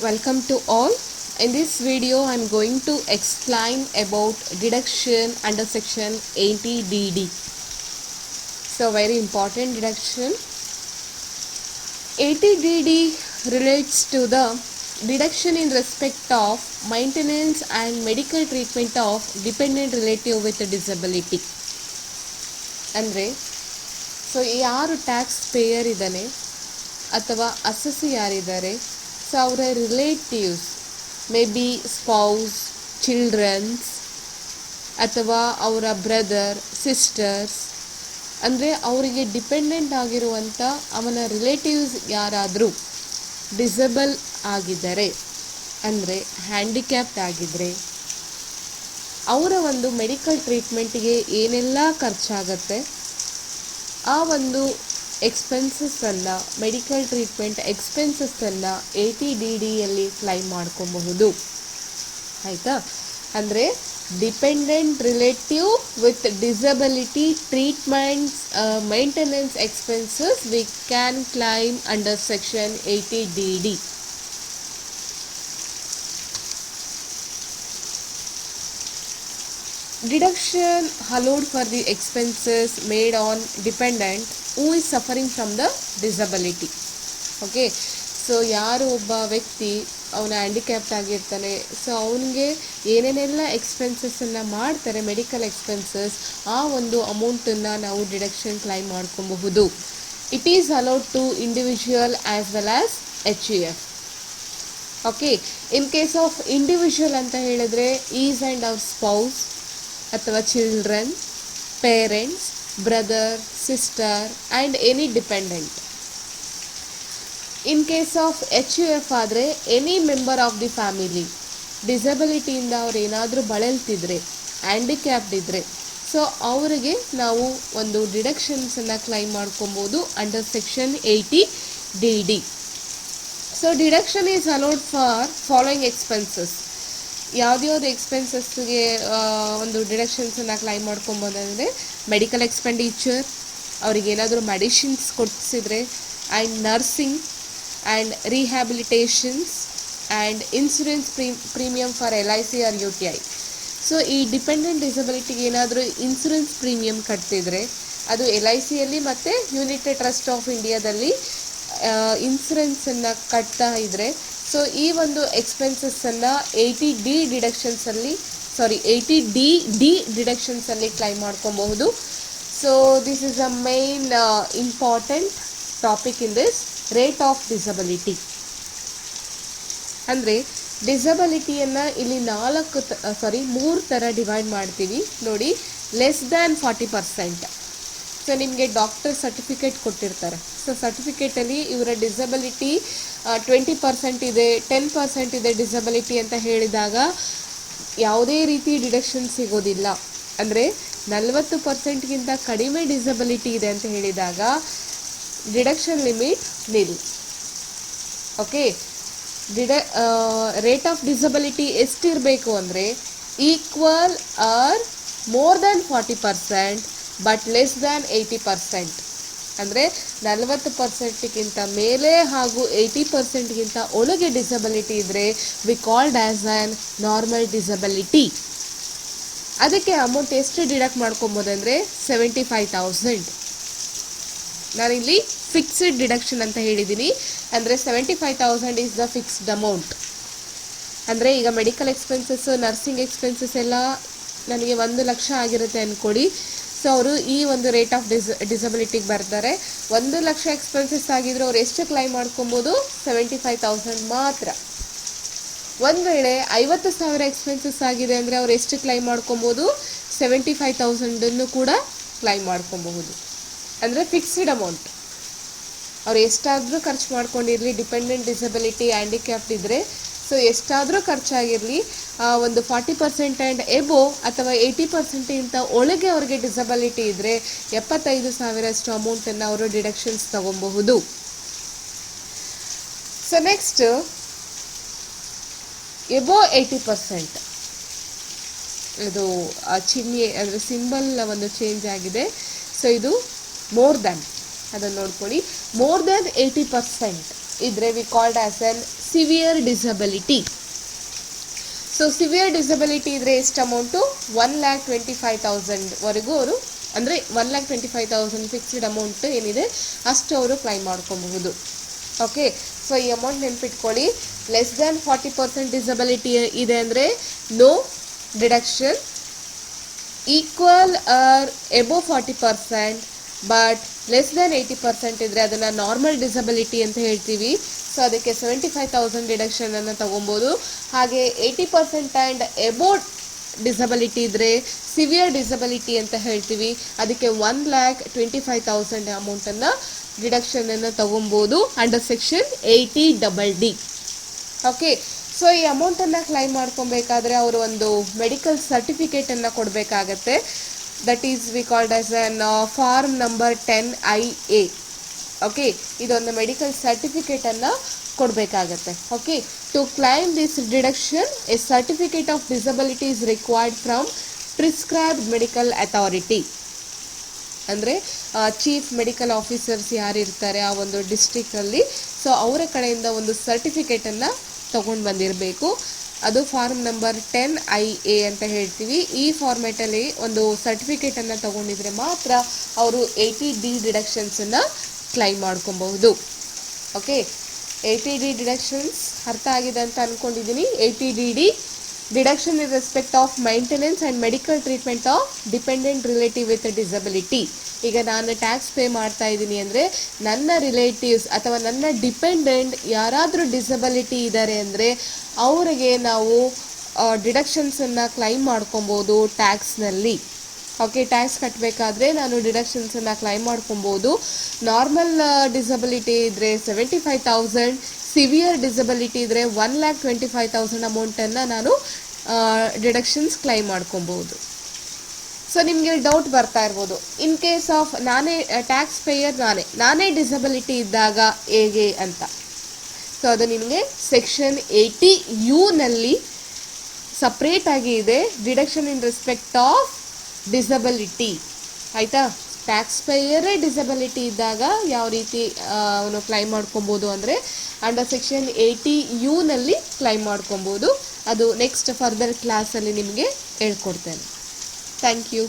Welcome to all. In this video I am going to explain about deduction under section 80DD. So very important deduction. 80DD relates to the deduction in respect of maintenance and medical treatment of dependent relative with a disability. ಅಂದರೆ so ಯಾರು tax payer ಇದ್ದಾನೆ ಅಥವಾ assessee ಯಾರಿದ್ದಾರೆ, so ಅವರ relatives may be spouse, childrens ಅಥವಾ ಅವರ brother, sisters, ಅಂದರೆ ಅವರಿಗೆ ಡಿಪೆಂಡೆಂಟ್ ಆಗಿರುವಂಥ ಅವನ ರಿಲೇಟಿವ್ಸ್ ಯಾರಾದರೂ ಡಿಸೇಬಲ್ ಆಗಿದ್ದರೆ, ಅಂದರೆ ಹ್ಯಾಂಡಿಕ್ಯಾಪ್ಟ್ ಆಗಿದ್ದರೆ, ಅವರ ಒಂದು ಮೆಡಿಕಲ್ ಟ್ರೀಟ್ಮೆಂಟಿಗೆ ಏನೆಲ್ಲ ಖರ್ಚಾಗತ್ತೆ ಆ ಒಂದು ಎಕ್ಸ್ಪೆನ್ಸಸ್ಸನ್ನು, ಮೆಡಿಕಲ್ ಟ್ರೀಟ್ಮೆಂಟ್ ಎಕ್ಸ್ಪೆನ್ಸಸ್ಸನ್ನು 80DDಯಲ್ಲಿ ಕ್ಲೈಮ್ ಮಾಡ್ಕೊಬಹುದು. ಆಯಿತಾ? ಅಂದರೆ dependent relative with disability treatments maintenance expenses we can claim under section 80DD. Deduction allowed for the expenses made on dependent who is suffering from the disability. Okay, so ಯಾರು ಒಬ್ಬ ವ್ಯಕ್ತಿ ಅವನ handicapped ಆಗಿರ್ತಾನೆ, so ಅವನಿಗೆ ಏನೇನೆಲ್ಲ ಎಕ್ಸ್ಪೆನ್ಸಸ್ಸನ್ನು ಮಾಡ್ತಾರೆ medical expenses, ಆ ಒಂದು ಅಮೌಂಟನ್ನು ನಾವು ಡಿಡಕ್ಷನ್ ಕ್ಲೈಮ್ ಮಾಡ್ಕೊಬಹುದು. It is allowed to individual as well as HUF. Okay, in case of individual ಅಂತ ಹೇಳಿದ್ರೆ ಈಸ್ ಆ್ಯಂಡ್ ಅವರ್ ಸ್ಪೌಸ್ ಅಥವಾ children, parents, brother, sister and any dependent. In case of HUF ಆದರೆ any member of the family. ಡಿಸಬಿಲಿಟಿಯಿಂದ ಅವ್ರು ಏನಾದರೂ ಬಳಲ್ತಿದ್ರೆ, handicapped ಇದ್ದರೆ, ಸೊ ಅವರಿಗೆ ನಾವು ಒಂದು ಡಿಡಕ್ಷನ್ಸನ್ನು ಕ್ಲೈಮ್ ಮಾಡ್ಕೊಬೋದು under section 80DD. So deduction is allowed for following expenses. ಯಾವ್ದ್ಯಾವ್ದು ಎಕ್ಸ್ಪೆನ್ಸಸ್ಗೆ ಒಂದು ಡಿಡಕ್ಷನ್ಸನ್ನು ಕ್ಲೈಮ್ ಮಾಡ್ಕೊಬೋದಂದರೆ ಮೆಡಿಕಲ್ ಎಕ್ಸ್ಪೆಂಡಿಚರ್, ಅವ್ರಿಗೇನಾದರೂ ಮೆಡಿಸಿನ್ಸ್ ಕೊಡಿಸಿದ್ರೆ, and nursing and rehabilitations and insurance premium for LIC or UTI. So ಈ ಡಿಪೆಂಡೆಂಟ್ ಡಿಸಬಿಲಿಟಿಗೆ ಏನಾದರೂ ಇನ್ಶೂರೆನ್ಸ್ ಪ್ರೀಮಿಯಮ್ ಕಟ್ತಿದ್ರೆ ಅದು LICಯಲ್ಲಿ ಮತ್ತು ಯುನೈಟೆಡ್ ಟ್ರಸ್ಟ್ ಆಫ್ ಇಂಡಿಯಾದಲ್ಲಿ ಇನ್ಶೂರೆನ್ಸನ್ನು ಕಟ್ತಾ ಇದ್ದರೆ, ಸೊ ಈ ಒಂದು ಎಕ್ಸ್ಪೆನ್ಸಸ್ಸನ್ನು 80D ಡಿಡಕ್ಷನ್ಸಲ್ಲಿ ಕ್ಲೈಮ್ ಮಾಡ್ಕೊಬಹುದು. So this is a main important topic in this rate of disability. ಅಂದರೆ ಡಿಸಬಿಲಿಟಿಯನ್ನು ಇಲ್ಲಿ 3 ಥರ ಡಿವೈಡ್ ಮಾಡ್ತೀವಿ ನೋಡಿ. Less than 40%. ಸೊ ನಿಮಗೆ ಡಾಕ್ಟರ್ ಸರ್ಟಿಫಿಕೇಟ್ ಕೊಟ್ಟಿರ್ತಾರೆ, ಸೊ ಸರ್ಟಿಫಿಕೇಟಲ್ಲಿ ಇವರ ಡಿಸಬಿಲಿಟಿ 20% ಇದೆ, 10% ಇದೆ ಡಿಸಬಿಲಿಟಿ ಅಂತ ಹೇಳಿದಾಗ ಯಾವುದೇ ರೀತಿ ಡಿಡಕ್ಷನ್ ಸಿಗೋದಿಲ್ಲ. ಅಂದರೆ 40%ಗಿಂತ ಕಡಿಮೆ ಡಿಸಬಿಲಿಟಿ ಇದೆ ಅಂತ ಹೇಳಿದಾಗ deduction limit nil. Okay, rate of disability ಎಷ್ಟಿರಬೇಕು ಅಂದರೆ equal or more than 40% but less than 80%. ಅಂದರೆ 40%ಗಿಂತ ಮೇಲೆ ಹಾಗೂ 80%ಗಿಂತ ಒಳಗೆ ಡಿಸಬಿಲಿಟಿ ಇದ್ದರೆ we called as an normal disability. ಅದಕ್ಕೆ ಅಮೌಂಟ್ ಎಷ್ಟು ಡಿಡಕ್ಟ್ ಮಾಡ್ಕೊಬೋದಂದರೆ 75,000. ನಾನಿಲ್ಲಿ ಫಿಕ್ಸ್ಡ್ ಡಿಡಕ್ಷನ್ ಅಂತ ಹೇಳಿದ್ದೀನಿ. ಅಂದರೆ 75,000 ಈಸ್ ದ ಫಿಕ್ಸ್ಡ್ ಅಮೌಂಟ್. ಅಂದರೆ ಈಗ ಮೆಡಿಕಲ್ ಎಕ್ಸ್ಪೆನ್ಸಸ್, ನರ್ಸಿಂಗ್ ಎಕ್ಸ್ಪೆನ್ಸಸ್ ಎಲ್ಲ ನನಗೆ 1 ಲಕ್ಷ ಆಗಿರುತ್ತೆ ಅಂದ್ಕೊಡಿ. ಸೊ ಅವರು ಈ ಒಂದು ರೇಟ್ ಆಫ್ ಡಿಸಬಿಲಿಟಿಗೆ ಬರ್ತಾರೆ. 1 ಲಕ್ಷ ಎಕ್ಸ್ಪೆನ್ಸಸ್ ಆಗಿದ್ರೆ ಅವ್ರು ಎಷ್ಟು ಕ್ಲೈಮ್ ಮಾಡ್ಕೊಬೋದು? 75,000 ಮಾತ್ರ. ಒಂದು ವೇಳೆ 50,000 ಎಕ್ಸ್ಪೆನ್ಸಸ್ ಆಗಿದೆ ಅಂದರೆ ಅವ್ರು ಎಷ್ಟು ಕ್ಲೈಮ್ ಮಾಡ್ಕೊಬೋದು? 75,000 ಕೂಡ ಕ್ಲೈಮ್ ಮಾಡ್ಕೊಬಹುದು. ಅಂದರೆ ಫಿಕ್ಸ್ಡ್ ಅಮೌಂಟ್. ಅವ್ರು ಎಷ್ಟಾದರೂ ಖರ್ಚು ಮಾಡ್ಕೊಂಡಿರಲಿ, ಡಿಪೆಂಡೆಂಟ್ ಡಿಸಬಿಲಿಟಿ ಹ್ಯಾಂಡಿಕ್ಯಾಪ್ಟ್ ಇದ್ದರೆ, ಸೊ ಎಷ್ಟಾದರೂ ಖರ್ಚಾಗಿರಲಿ, ಒಂದು 40% ಆ್ಯಂಡ್ ಎಬೋ ಅಥವಾ 80%ಗಿಂತ ಒಳಗೆ ಅವ್ರಿಗೆ ಡಿಸಬಿಲಿಟಿ ಇದ್ದರೆ 75,000 ಅಮೌಂಟನ್ನು ಅವರು ಡಿಡಕ್ಷನ್ಸ್ ತಗೊಬಹುದು. ಸೊ ನೆಕ್ಸ್ಟ್ ಎಬೋ 80%, ಇದು ಚಿಹ್ನೆ ಅಂದರೆ ಸಿಂಬಲ್ ಒಂದು ಚೇಂಜ್ ಆಗಿದೆ. ಸೊ ಇದು ಮೋರ್ ದ್ಯಾನ್, ಅದನ್ನು ನೋಡ್ಕೊಳ್ಳಿ. ಮೋರ್ ದ್ಯಾನ್ 80% ಇದ್ರೆ V called as N severe disability. So severe disability ಇದ್ರೆ ಎಷ್ಟು ಅಮೌಂಟು? 1,25,000 ವರೆಗೂ ಅವರು, ಅಂದರೆ 1,25,000 ಫಿಕ್ಸ್ಡ್ ಅಮೌಂಟ್ ಏನಿದೆ ಅಷ್ಟು ಅವರು ಕ್ಲೈಮ್ ಮಾಡ್ಕೊಬಹುದು. ಓಕೆ, ಸೊ ಈ ಅಮೌಂಟ್ ನೆನ್ಪಿಟ್ಕೊಳ್ಳಿ. ಲೆಸ್ ದ್ಯಾನ್ 40% ಡಿಸಬಿಲಿಟಿ ಇದೆ ಅಂದರೆ no deduction. Equal or above 40% but less than 80% ಇದ್ದರೆ ಅದನ್ನು ನಾರ್ಮಲ್ ಡಿಸಬಿಲಿಟಿ ಅಂತ ಹೇಳ್ತೀವಿ. ಸೊ ಅದಕ್ಕೆ 75,000 ಡಿಡಕ್ಷನನ್ನು ತೊಗೊಬೋದು. ಹಾಗೆ 80% ಆ್ಯಂಡ್ ಎಬೋವ್ ಡಿಸಬಿಲಿಟಿ ಇದ್ದರೆ ಸಿವಿಯರ್ ಡಿಸಬಿಲಿಟಿ ಅಂತ ಹೇಳ್ತೀವಿ. ಅದಕ್ಕೆ 1,25,000 ಅಮೌಂಟನ್ನು ಡಿಡಕ್ಷನನ್ನು ತೊಗೊಬೋದು under section 80DD. Okay, so ಈ ಅಮೌಂಟನ್ನು ಕ್ಲೈಮ್ ಮಾಡ್ಕೊಬೇಕಾದ್ರೆ ಅವರು ಒಂದು ಮೆಡಿಕಲ್ ಸರ್ಟಿಫಿಕೇಟನ್ನು ಕೊಡಬೇಕಾಗತ್ತೆ. That is we called as an form number 10IA. Okay, ಇದೊಂದು ಮೆಡಿಕಲ್ ಸರ್ಟಿಫಿಕೇಟನ್ನು ಕೊಡಬೇಕಾಗತ್ತೆ. Okay, to claim this deduction a certificate of disability is required from prescribed medical authority. ಅಂದರೆ ಚೀಫ್ ಮೆಡಿಕಲ್ ಆಫೀಸರ್ಸ್ ಯಾರಿರ್ತಾರೆ ಆ ಒಂದು ಡಿಸ್ಟ್ರಿಕ್ಟಲ್ಲಿ, ಸೊ ಅವರ ಕಡೆಯಿಂದ ಒಂದು ಸರ್ಟಿಫಿಕೇಟನ್ನು ತೊಗೊಂಡು ಬಂದಿರಬೇಕು. ಅದು ಫಾರ್ಮ್ ನಂಬರ್ 10IA ಅಂತ ಹೇಳ್ತೀವಿ. ಈ ಫಾರ್ಮೇಟಲ್ಲಿ ಒಂದು ಸರ್ಟಿಫಿಕೇಟನ್ನು ತೊಗೊಂಡಿದ್ರೆ ಮಾತ್ರ ಅವರು 80D ಡಿಡಕ್ಷನ್ಸನ್ನು ಕ್ಲೈಮ್ ಮಾಡ್ಕೊಬಹುದು. ಓಕೆ, 80D ಡಿಡಕ್ಷನ್ಸ್ ಅರ್ಥ ಆಗಿದೆ ಅಂತ ಅಂದ್ಕೊಂಡಿದ್ದೀನಿ. 80DD deduction in respect of maintenance and medical treatment of dependent relative with disability. ಈಗ ನಾನು ಟ್ಯಾಕ್ಸ್ ಪೇ ಮಾಡ್ತಾ ಇದ್ದೀನಿ ಅಂದರೆ ನನ್ನ ರಿಲೇಟಿವ್ಸ್ ಅಥವಾ ನನ್ನ ಡಿಪೆಂಡೆಂಟ್ ಯಾರಾದರೂ ಡಿಸಬಿಲಿಟಿ ಇದ್ದಾರೆ ಅಂದರೆ ಅವರಿಗೆ ನಾವು ಡಿಡಕ್ಷನ್ಸನ್ನು ಕ್ಲೈಮ್ ಮಾಡ್ಕೊಬೋದು ಟ್ಯಾಕ್ಸ್ನಲ್ಲಿ. ಓಕೆ, ಟ್ಯಾಕ್ಸ್ ಕಟ್ಟಬೇಕಾದ್ರೆ ನಾನು ಡಿಡಕ್ಷನ್ಸನ್ನು ಕ್ಲೈಮ್ ಮಾಡ್ಕೊಬೋದು. ನಾರ್ಮಲ್ ಡಿಸಬಿಲಿಟಿ ಇದ್ದರೆ 75,000, ಸಿವಿಯರ್ ಡಿಸಬಿಲಿಟಿ ಇದ್ದರೆ 1,25,000 ಅಮೌಂಟನ್ನು ನಾನು ಡಿಡಕ್ಷನ್ಸ್ ಕ್ಲೈಮ್ ಮಾಡ್ಕೊಬೋದು. ಸೊ ನಿಮಗೆ ಡೌಟ್ ಬರ್ತಾ ಇರ್ಬೋದು, ಇನ್ ಕೇಸ್ ಆಫ್ ನಾನೇ ಟ್ಯಾಕ್ಸ್ ಪೇಯರ್ ನಾನೇ ಡಿಸಬಿಲಿಟಿ ಇದ್ದಾಗ ಹೇಗೆ ಅಂತ. ಸೊ ಅದು ನಿಮಗೆ ಸೆಕ್ಷನ್ 80U ಸಪ್ರೇಟಾಗಿ ಇದೆ, deduction in respect of disability. ಆಯಿತಾ? ಟ್ಯಾಕ್ಸ್ ಪೇಯರೇ ಡಿಸಬಿಲಿಟಿ ಇದ್ದಾಗ ಯಾವ ರೀತಿ ಅವನು ಕ್ಲೈಮ್ ಮಾಡ್ಕೊಬೋದು ಅಂದರೆ ಅಂಡರ್ ಸೆಕ್ಷನ್ 80U ಕ್ಲೈಮ್ ಮಾಡ್ಕೊಬೋದು. ಅದು ನೆಕ್ಸ್ಟ್ ಫರ್ದರ್ ಕ್ಲಾಸಲ್ಲಿ ನಿಮಗೆ ಹೇಳ್ಕೊಡ್ತೇನೆ. Thank you.